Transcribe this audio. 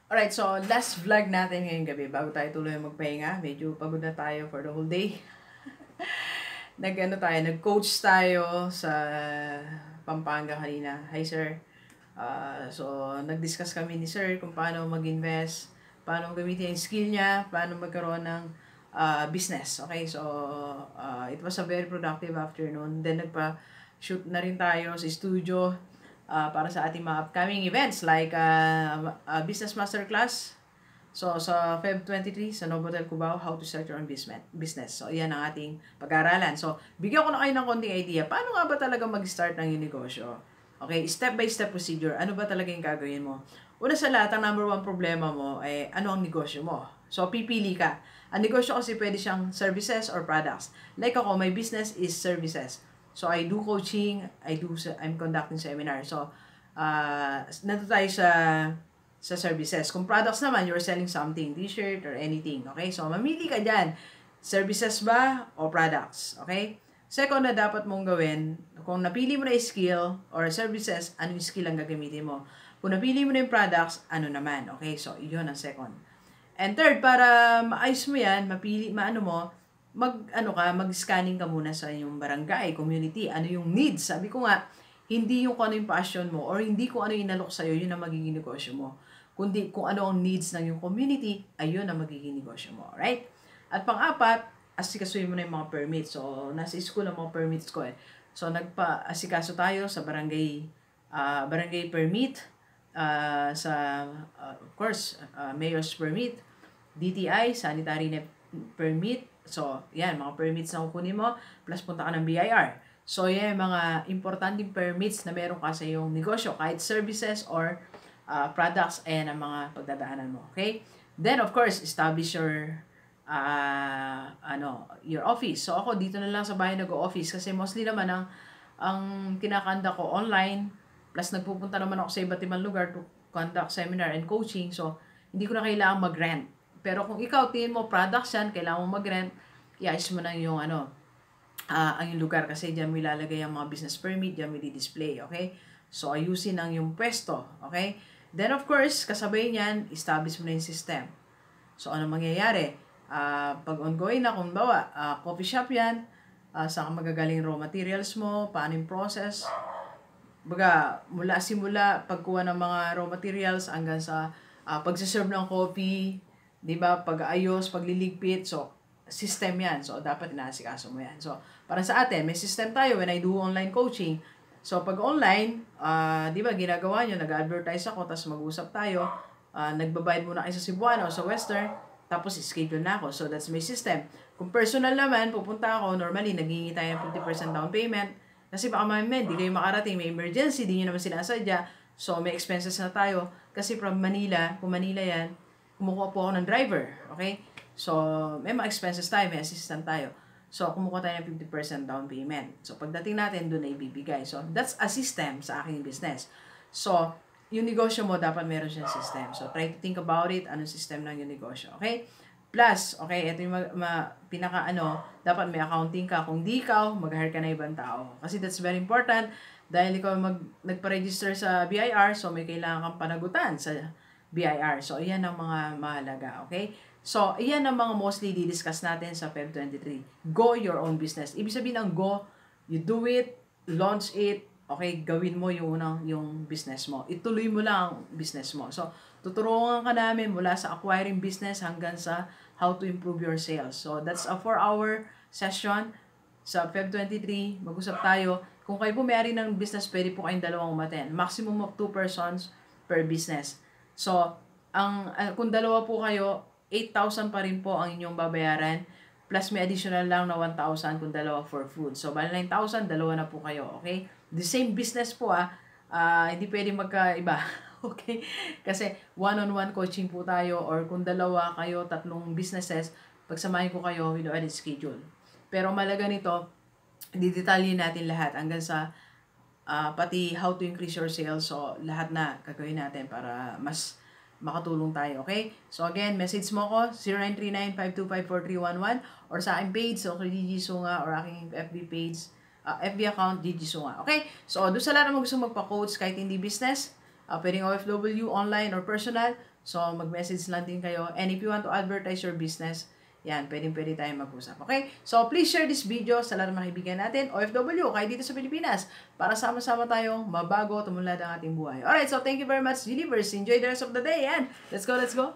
Alright, so last vlog natin ngayong gabi bago tayo tuloy magpahinga. Medyo pagod na tayo for the whole day. Nag-coach tayo sa Pampanga kanina. Hi sir. So nag-discuss kami ni sir kung paano mag-invest, paano gamitin yung skill niya, paano magkaroon ng business. Okay, so it was a very productive afternoon. Then nagpa-shoot na rin tayo sa studio para sa ating mga upcoming events like Business Masterclass. So, sa Feb 23, sa Novotel Cubao, how to start your own business. So, yan ang ating pag-aaralan. So, bigyan ko na kayo ng konting idea. Paano nga ba talaga mag-start ng yung negosyo? Okay, step-by-step procedure. Ano ba talaga yung gagawin mo? Una sa lahat, ang number one problema mo ay ano ang negosyo mo. So, pipili ka. Ang negosyo kasi pwede siyang services or products. Like ako, my business is services. So, I do coaching, I'm conducting seminar. So, nandito tayo sa services. Kung products naman, you're selling something, t-shirt or anything. Okay? So, mamili ka dyan. Services ba o products? Okay? Second na dapat mong gawin, kung napili mo na yung skill or services, ano yung skill ang gagamitin mo? Kung napili mo na yung products, ano naman? Okay? So, yun ang second. And third, para maayos mo yan, mag-scanning ka muna sa yung barangay, community, ano yung needs. Sabi ko nga, hindi yung kung ano yung passion mo or hindi kung ano yung inalok sa'yo, yun ang magiging negosyo mo. Kundi kung ano ang needs ng yung community, ayun ang magiging negosyo mo. Right? At pang-apat, asikasuhin mo na yung mga permits. So, nasa school ang mga permits ko eh. So, nagpa-asikaso tayo sa barangay permit, of course, mayor's permit, DTI, sanitary permit. So, yan, mga permits na kukunin mo, plus punta ka ng BIR. So, yan, mga importanteng permits na meron ka sa iyong negosyo, kahit services or products, ayan ang mga pagdadaanan mo. Okay? Then, of course, establish your your office. So, ako dito na lang sa bahay nag-o-office kasi mostly naman ang kinakanda ko online, plus nagpupunta naman ako sa iba't ibang lugar to conduct seminar and coaching. So, hindi ko na kailangan mag-rent. Pero kung ikaw, tingin mo products yan, kailangan mo mag-rent, i-ayos mo na yung ang yung lugar kasi diyan mo ilalagay ang mga business permit, diyan mo i-display, okay? So, ayusin ang yung pwesto, okay? Then, of course, kasabay niyan, establish mo na yung system. So, ano mangyayari? Pag ongoing na, kung bawa, coffee shop yan, saan ka magagaling raw materials mo, paano yung process, baga, mula simula, pagkuha ng mga raw materials, hanggang sa pagsiserve ng coffee, di ba, pag-ayos, pagliligpit, so, system yan. So, dapat inaasikaso mo yan. So, para sa atin, may system tayo when I do online coaching. So, pag online, di ba, ginagawa nyo, nag-advertise ako, tapos mag-usap tayo, nagbabayad muna kayo sa Cebuano o sa Western, tapos schedule na ako. So, that's my system. Kung personal naman, pupunta ako, normally, naghingi tayo ng 50% down payment, kasi baka mamaya, di kayo makarating, may emergency, di nyo naman sinasadya, so, may expenses na tayo, kasi from Manila, kung Manila yan, kumukuha po ako ng driver, okay? So, may mga expenses tayo, may assistant tayo. So, kumukuha tayo ng 50% down payment. So, pagdating natin, doon na ibibigay. So, that's a system sa aking business. So, yung negosyo mo, dapat meron siyang system. So, try to think about it, anong system ng yung negosyo. Okay? Plus, okay, ito yung dapat may accounting ka. Kung di ikaw, mag-hire ka na ibang tao. Kasi that's very important. Dahil ikaw nagpa-register sa BIR, so may kailangan kang panagutan sa BIR. So, iyan ang mga mahalaga. Okay? So, iyan ang mga mostly di-discuss natin sa Feb 23. Go your own business. Ibig sabihin ng go, you do it, launch it, okay, gawin mo yung business mo. Ituloy mo lang ang business mo. So, tuturuan ka namin mula sa acquiring business hanggang sa how to improve your sales. So, that's a 4-hour session sa Feb 23. Mag-usap tayo. Kung kayo po may-ari ng business, pwede po kayong dalawang umaten. Maximum of 2 persons per business. So, kung dalawa po kayo, 8,000 pa rin po ang inyong babayaran. Plus may additional lang na 1,000 kung dalawa for food. So, bali 9,000, dalawa na po kayo. Okay? The same business po hindi pwede magkaiba. Okay? Kasi one-on-one coaching po tayo or kung dalawa kayo, tatlong businesses, pagsamahin ko kayo with added schedule. Pero malaga nito, didetalyin natin lahat hanggang sa pati how to increase your sales. So, lahat na gagawin natin para mas makatulong tayo, okay? So again, message mo ko 0939-525-4311 or sa aking page, so kay Gigi Sunga or aking FB page, FB account, Gigi Sunga, okay? So, doon sa lahat na gusto magpa-coach kahit hindi business, pwedeng OFW, online or personal, So, mag-message lang din kayo. And if you want to advertise your business, yan, pwede tayong mag-usap. Okay? So, please share this video sa lahat ng mga kaibigan natin, OFW, kahit dito sa Pilipinas, para sama-sama tayong mabago, tumunlad ang ating buhay. Alright, so thank you very much, Universe. Enjoy the rest of the day, and let's go, let's go!